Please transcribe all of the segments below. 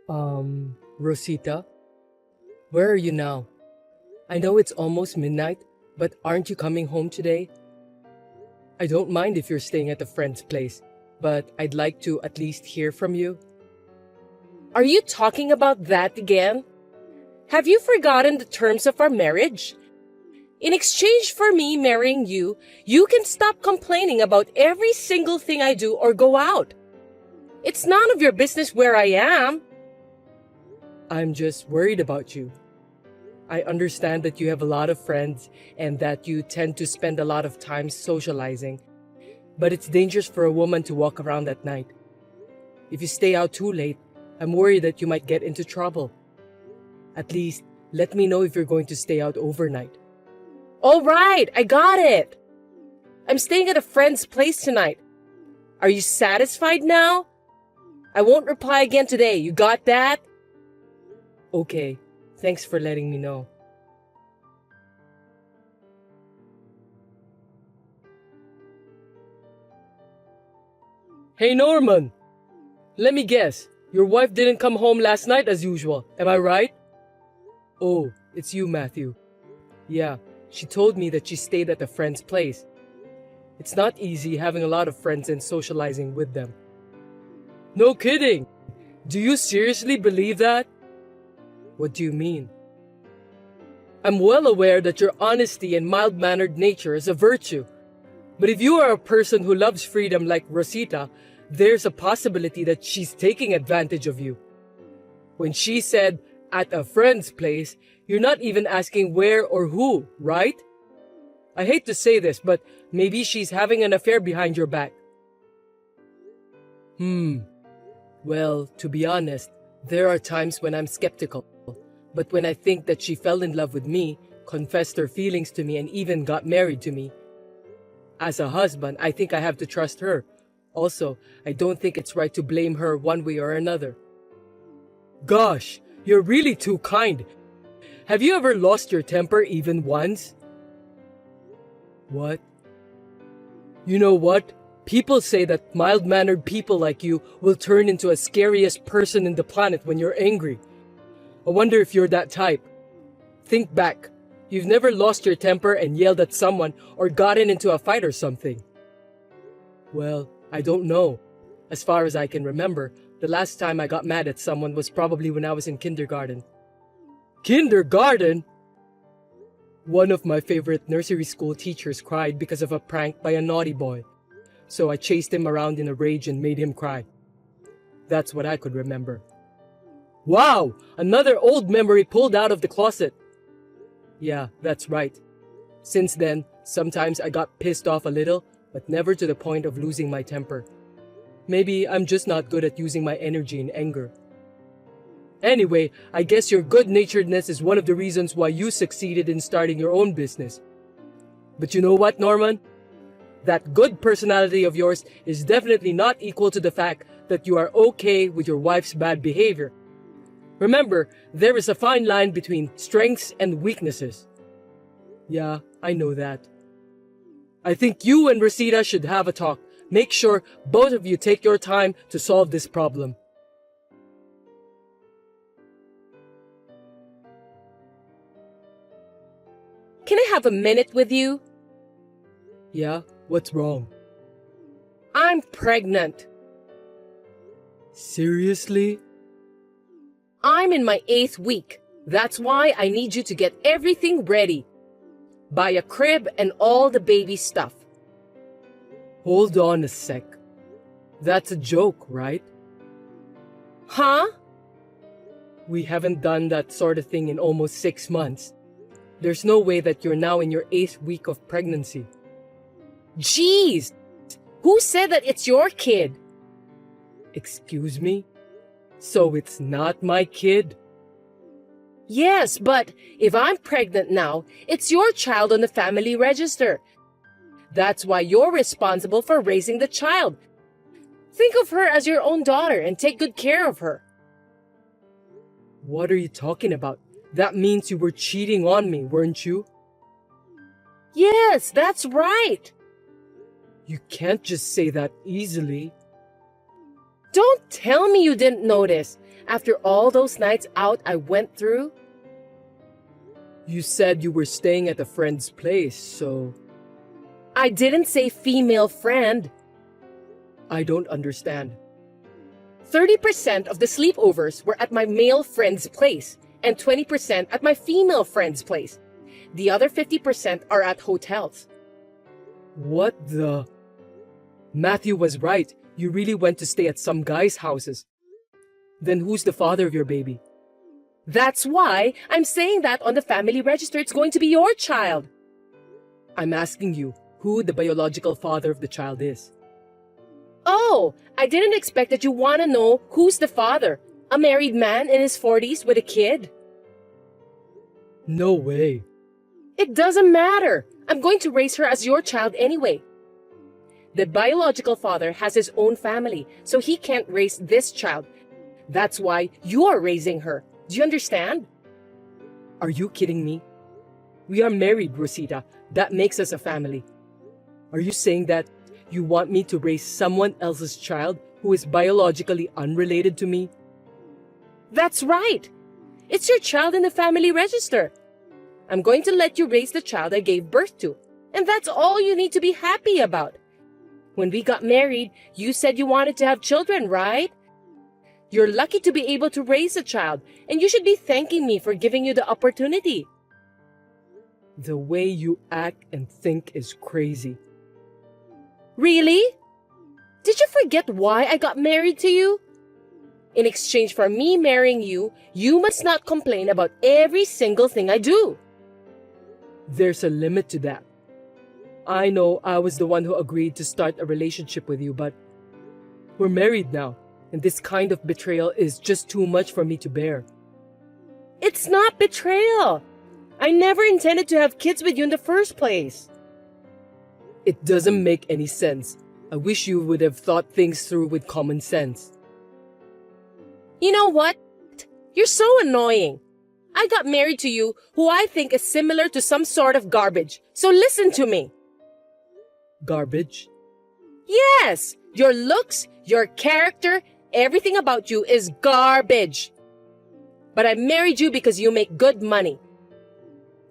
Rosita, where are you now? I know it's almost midnight, but aren't you coming home today? I don't mind if you're staying at a friend's place, but I'd like to at least hear from you. Are you talking about that again? Have you forgotten the terms of our marriage? In exchange for me marrying you, you can stop complaining about every single thing I do or go out. It's none of your business where I am. I'm just worried about you. I understand that you have a lot of friends and that you tend to spend a lot of time socializing, but it's dangerous for a woman to walk around at night. If you stay out too late, I'm worried that you might get into trouble. At least, let me know if you're going to stay out overnight. All right, I got it. I'm staying at a friend's place tonight. Are you satisfied now? I won't reply again today. You got that? Okay, thanks for letting me know. Hey Norman! Let me guess, your wife didn't come home last night as usual, am I right? Oh, it's you, Matthew. Yeah, she told me that she stayed at a friend's place. It's not easy having a lot of friends and socializing with them. No kidding! Do you seriously believe that? What do you mean? I'm well aware that your honesty and mild-mannered nature is a virtue. But if you are a person who loves freedom like Rosita, there's a possibility that she's taking advantage of you. When she said, at a friend's place, you're not even asking where or who, right? I hate to say this, but maybe she's having an affair behind your back. Well, to be honest, there are times when I'm skeptical. But when I think that she fell in love with me, confessed her feelings to me, and even got married to me, as a husband, I think I have to trust her. Also, I don't think it's right to blame her one way or another. Gosh, you're really too kind. Have you ever lost your temper even once? What? You know what? People say that mild-mannered people like you will turn into a scariest person in the planet when you're angry. I wonder if you're that type. Think back. You've never lost your temper and yelled at someone or gotten into a fight or something. Well, I don't know. As far as I can remember, the last time I got mad at someone was probably when I was in kindergarten. Kindergarten? One of my favorite nursery school teachers cried because of a prank by a naughty boy. So I chased him around in a rage and made him cry. That's what I could remember. Wow! Another old memory pulled out of the closet. Yeah, that's right. Since then, sometimes I got pissed off a little, but never to the point of losing my temper. Maybe I'm just not good at using my energy in anger. Anyway, I guess your good-naturedness is one of the reasons why you succeeded in starting your own business. But you know what, Norman? That good personality of yours is definitely not equal to the fact that you are okay with your wife's bad behavior. Remember, there is a fine line between strengths and weaknesses. Yeah, I know that. I think you and Rosita should have a talk. Make sure both of you take your time to solve this problem. Can I have a minute with you? Yeah, what's wrong? I'm pregnant. Seriously? I'm in my 8th week. That's why I need you to get everything ready. Buy a crib and all the baby stuff. Hold on a sec. That's a joke, right? Huh? We haven't done that sort of thing in almost 6 months. There's no way that you're now in your 8th week of pregnancy. Jeez! Who said that it's your kid? Excuse me? So it's not my kid? Yes, but if I'm pregnant now, it's your child on the family register. That's why you're responsible for raising the child. Think of her as your own daughter and take good care of her. What are you talking about? That means you were cheating on me, weren't you? Yes, that's right. You can't just say that easily. Don't tell me you didn't notice. After all those nights out I went through? You said you were staying at a friend's place, so I didn't say female friend. I don't understand. 30% of the sleepovers were at my male friend's place and 20% at my female friend's place. The other 50% are at hotels. What the? Matthew was right. You really went to stay at some guy's houses. Then who's the father of your baby? That's why I'm saying that on the family register it's going to be your child. I'm asking you who the biological father of the child is. Oh, I didn't expect that you want to know who's the father. A married man in his 40s with a kid. No way. It doesn't matter. I'm going to raise her as your child anyway. The biological father has his own family, so he can't raise this child. That's why you're raising her. Do you understand? Are you kidding me? We are married, Rosita. That makes us a family. Are you saying that you want me to raise someone else's child who is biologically unrelated to me? That's right. It's your child in the family register. I'm going to let you raise the child I gave birth to. And that's all you need to be happy about. When we got married, you said you wanted to have children, right? You're lucky to be able to raise a child, and you should be thanking me for giving you the opportunity. The way you act and think is crazy. Really? Did you forget why I got married to you? In exchange for me marrying you, you must not complain about every single thing I do. There's a limit to that. I know I was the one who agreed to start a relationship with you, but we're married now, and this kind of betrayal is just too much for me to bear. It's not betrayal. I never intended to have kids with you in the first place. It doesn't make any sense. I wish you would have thought things through with common sense. You know what? You're so annoying. I got married to you who I think is similar to some sort of garbage. So listen to me. Garbage? Yes! Your looks, your character, everything about you is garbage. But I married you because you make good money.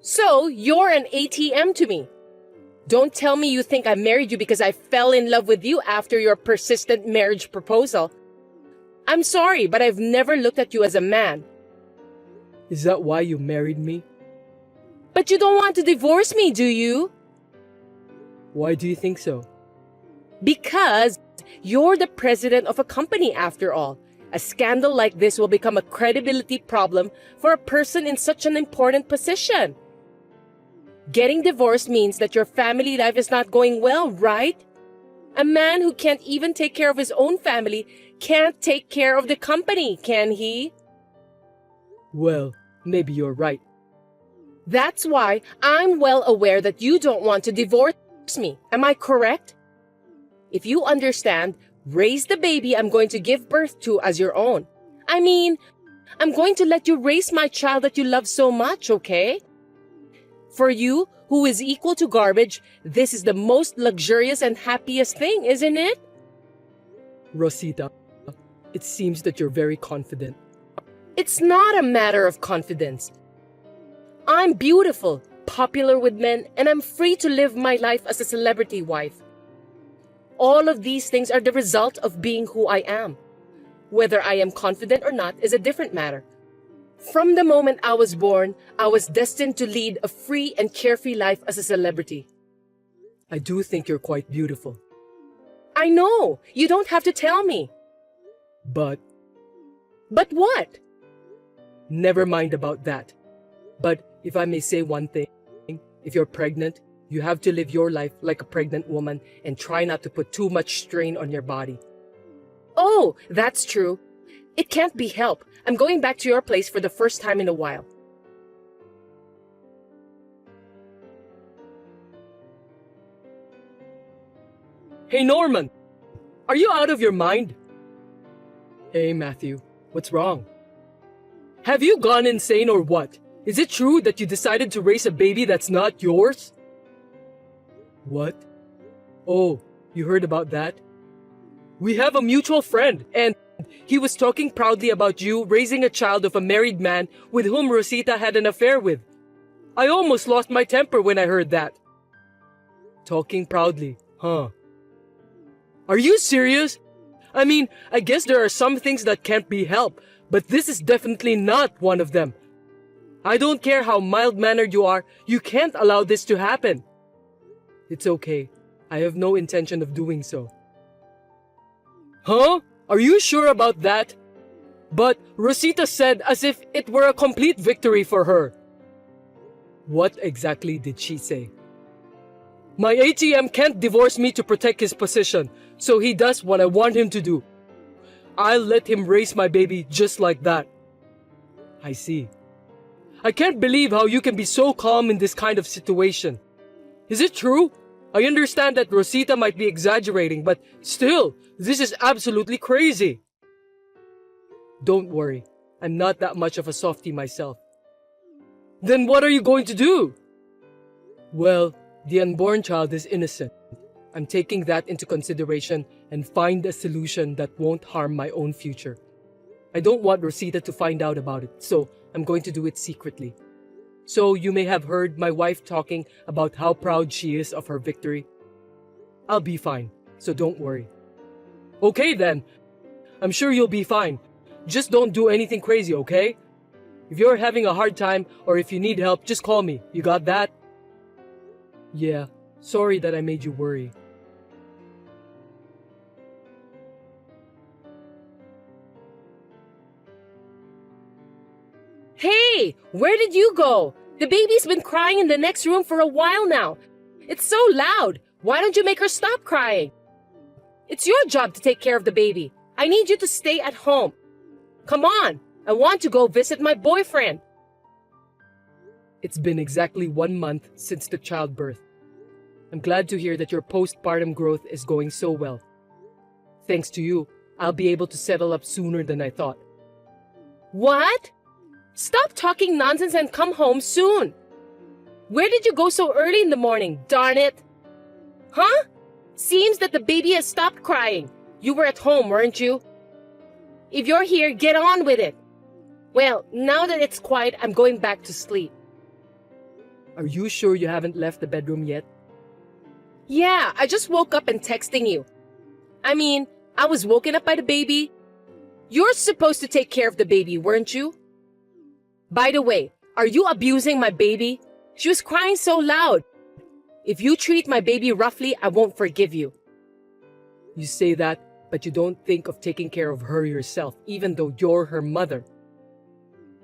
So you're an ATM to me. Don't tell me you think I married you because I fell in love with you after your persistent marriage proposal. I'm sorry, but I've never looked at you as a man. Is that why you married me? But you don't want to divorce me, do you? Why do you think so? Because you're the president of a company after all. A scandal like this will become a credibility problem for a person in such an important position. Getting divorced means that your family life is not going well, right? A man who can't even take care of his own family can't take care of the company, can he? Well, maybe you're right. That's why I'm well aware that you don't want to divorce me. Am I correct? If you understand, raise the baby I'm going to give birth to as your own. I mean, I'm going to let you raise my child that you love so much, okay? For you, who is equal to garbage, this is the most luxurious and happiest thing, isn't it? Rosita, it seems that you're very confident. It's not a matter of confidence. I'm beautiful, popular with men, and I'm free to live my life as a celebrity wife. All of these things are the result of being who I am. Whether I am confident or not is a different matter. From the moment I was born, I was destined to lead a free and carefree life as a celebrity. I do think you're quite beautiful. I know. You don't have to tell me. But what? never mind about that. But if I may say one thing, if you're pregnant, you have to live your life like a pregnant woman and try not to put too much strain on your body. Oh, that's true. It can't be helped. I'm going back to your place for the first time in a while. Hey Norman! Are you out of your mind? Hey Matthew, what's wrong? Have you gone insane or what? Is it true that you decided to raise a baby that's not yours? What? Oh, you heard about that? We have a mutual friend, and he was talking proudly about you raising a child of a married man with whom Rosita had an affair with. I almost lost my temper when I heard that. Talking proudly, huh? Are you serious? I mean, I guess there are some things that can't be helped, but this is definitely not one of them. I don't care how mild-mannered you are, you can't allow this to happen. It's okay. I have no intention of doing so. Huh? Are you sure about that? But Rosita said as if it were a complete victory for her. What exactly did she say? My ATM can't divorce me to protect his position, so he does what I want him to do. I'll let him raise my baby just like that. I see. I can't believe how you can be so calm in this kind of situation. Is it true? I understand that Rosita might be exaggerating, but still, this is absolutely crazy. Don't worry, I'm not that much of a softie myself. Then what are you going to do? Well, the unborn child is innocent. I'm taking that into consideration and find a solution that won't harm my own future. I don't want Rosita to find out about it, so I'm going to do it secretly. So you may have heard my wife talking about how proud she is of her victory. I'll be fine, so don't worry. Okay then, I'm sure you'll be fine. Just don't do anything crazy, okay? If you're having a hard time or if you need help, just call me. You got that? Yeah, sorry that I made you worry. Hey, where did you go? The baby's been crying in the next room for a while now. It's so loud. Why don't you make her stop crying? It's your job to take care of the baby. I need you to stay at home. Come on, I want to go visit my boyfriend. It's been exactly 1 month since the childbirth. I'm glad to hear that your postpartum growth is going so well. Thanks to you, I'll be able to settle up sooner than I thought. What? Stop talking nonsense and come home soon. Where did you go so early in the morning, darn it? Huh? Seems that the baby has stopped crying. You were at home, weren't you? If you're here, get on with it. Well, now that it's quiet, I'm going back to sleep. Are you sure you haven't left the bedroom yet? Yeah, I just woke up and texting you. I mean, I was woken up by the baby. You're supposed to take care of the baby, weren't you? By the way, are you abusing my baby? She was crying so loud. If you treat my baby roughly, I won't forgive you. You say that, but you don't think of taking care of her yourself, even though you're her mother.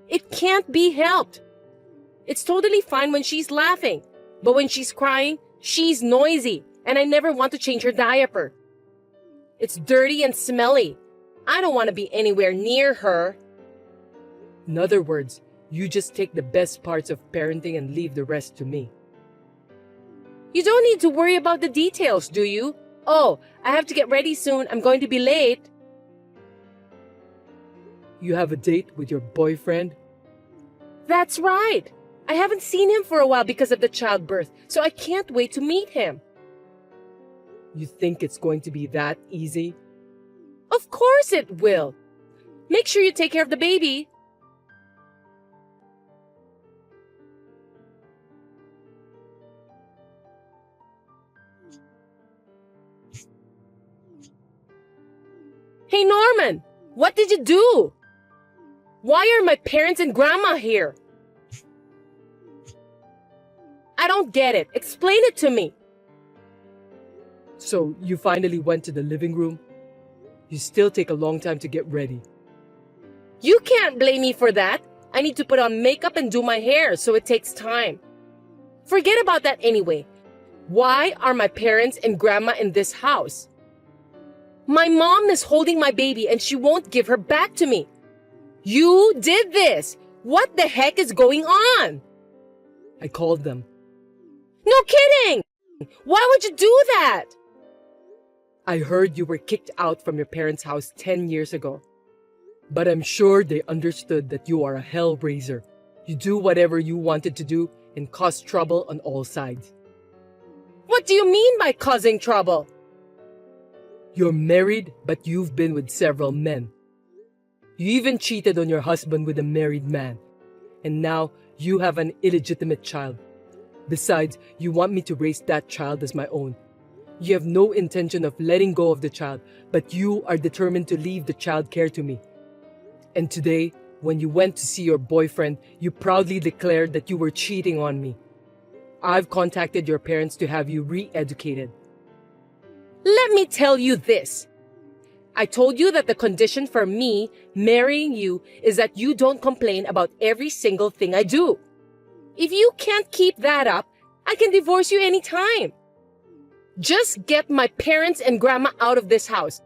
It can't be helped. It's totally fine when she's laughing, but when she's crying, she's noisy, and I never want to change her diaper. It's dirty and smelly. I don't want to be anywhere near her. In other words, you just take the best parts of parenting and leave the rest to me. You don't need to worry about the details, do you? Oh, I have to get ready soon. I'm going to be late. You have a date with your boyfriend? That's right. I haven't seen him for a while because of the childbirth, so I can't wait to meet him. You think it's going to be that easy? Of course it will. Make sure you take care of the baby. Hey Norman, what did you do? Why are my parents and grandma here? I don't get it. Explain it to me. So you finally went to the living room? You still take a long time to get ready. You can't blame me for that. I need to put on makeup and do my hair, so it takes time. Forget about that anyway. Why are my parents and grandma in this house? My mom is holding my baby and she won't give her back to me. You did this. What the heck is going on? I called them. No kidding! Why would you do that? I heard you were kicked out from your parents' house 10 years ago. But I'm sure they understood that you are a hellraiser. You do whatever you wanted to do and cause trouble on all sides. What do you mean by causing trouble? You're married, but you've been with several men. You even cheated on your husband with a married man. And now you have an illegitimate child. Besides, you want me to raise that child as my own. You have no intention of letting go of the child, but you are determined to leave the child care to me. And today, when you went to see your boyfriend, you proudly declared that you were cheating on me. I've contacted your parents to have you re-educated. Let me tell you this. I told you that the condition for me marrying you is that you don't complain about every single thing I do. If you can't keep that up, I can divorce you anytime. Just get my parents and grandma out of this house.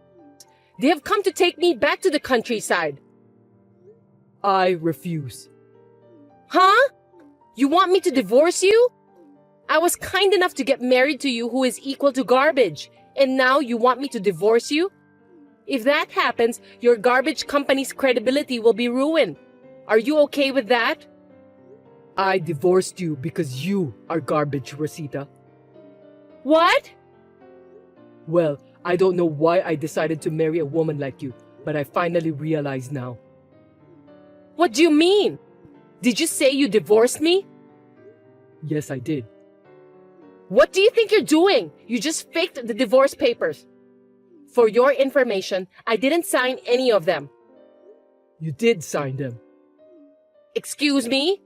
They have come to take me back to the countryside. I refuse. Huh? You want me to divorce you? I was kind enough to get married to you who is equal to garbage, and now you want me to divorce you? If that happens, your garbage company's credibility will be ruined. Are you okay with that? I divorced you because you are garbage, Rosita. What? Well, I don't know why I decided to marry a woman like you, but I finally realize now. What do you mean? Did you say you divorced me? Yes, I did. What do you think you're doing? You just faked the divorce papers. For your information, I didn't sign any of them. You did sign them. Excuse me?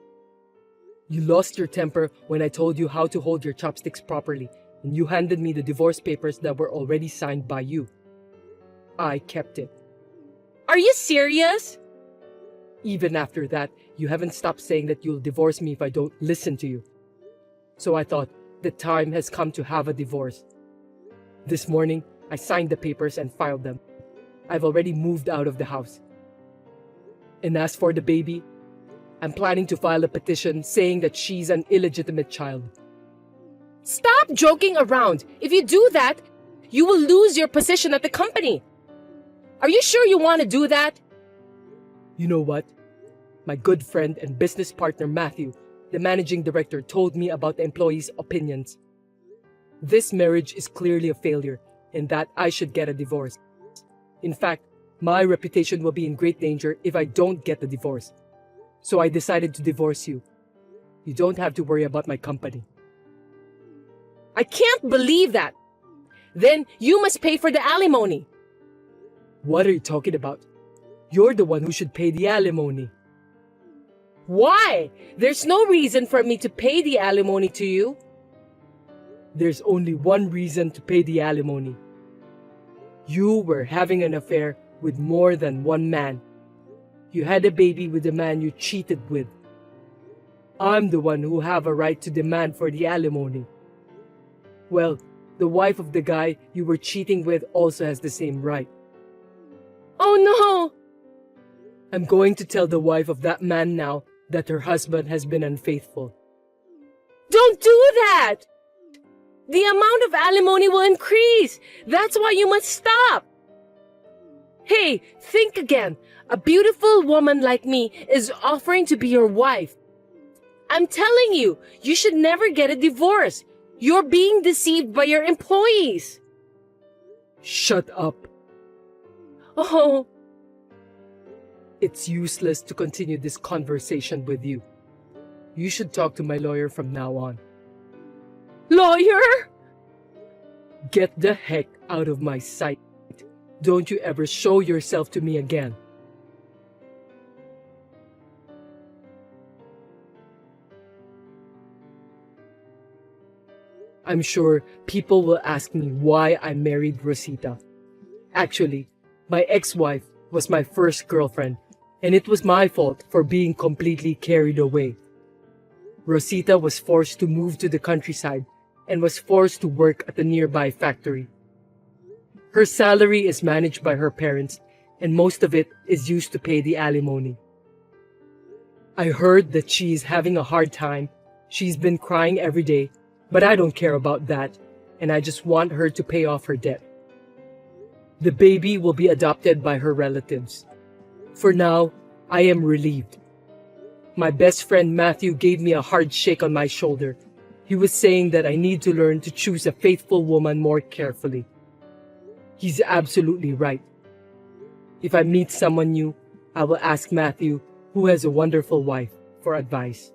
You lost your temper when I told you how to hold your chopsticks properly, and you handed me the divorce papers that were already signed by you. I kept it. Are you serious? Even after that, you haven't stopped saying that you'll divorce me if I don't listen to you. So I thought the time has come to have a divorce. This morning, I signed the papers and filed them. I've already moved out of the house. And as for the baby, I'm planning to file a petition saying that she's an illegitimate child. Stop joking around. If you do that, you will lose your position at the company. Are you sure you want to do that? You know what? My good friend and business partner Matthew, the managing director, told me about the employees' opinions. This marriage is clearly a failure and that I should get a divorce. In fact, my reputation will be in great danger if I don't get the divorce. So I decided to divorce you. You don't have to worry about my company. I can't believe that. Then you must pay for the alimony. What are you talking about? You're the one who should pay the alimony. Why? There's no reason for me to pay the alimony to you. There's only one reason to pay the alimony. You were having an affair with more than one man. You had a baby with the man you cheated with. I'm the one who have a right to demand for the alimony. Well, the wife of the guy you were cheating with also has the same right. Oh no! I'm going to tell the wife of that man now that her husband has been unfaithful. Don't do that! The amount of alimony will increase. That's why you must stop. Hey, think again. A beautiful woman like me is offering to be your wife. I'm telling you, you should never get a divorce. You're being deceived by your employees. Shut up. Oh, It's useless to continue this conversation with you. You should talk to my lawyer from now on. lawyer? Get the heck out of my sight. Don't you ever show yourself to me again. I'm sure people will ask me why I married Rosita. Actually, my ex-wife was my first girlfriend, and it was my fault for being completely carried away. Rosita was forced to move to the countryside and was forced to work at a nearby factory. Her salary is managed by her parents, and most of it is used to pay the alimony. I heard that she is having a hard time. She's been crying every day, but I don't care about that, and I just want her to pay off her debt. The baby will be adopted by her relatives. For now, I am relieved. My best friend Matthew gave me a hard shake on my shoulder. He was saying that I need to learn to choose a faithful woman more carefully. He's absolutely right. If I meet someone new, I will ask Matthew, who has a wonderful wife, for advice.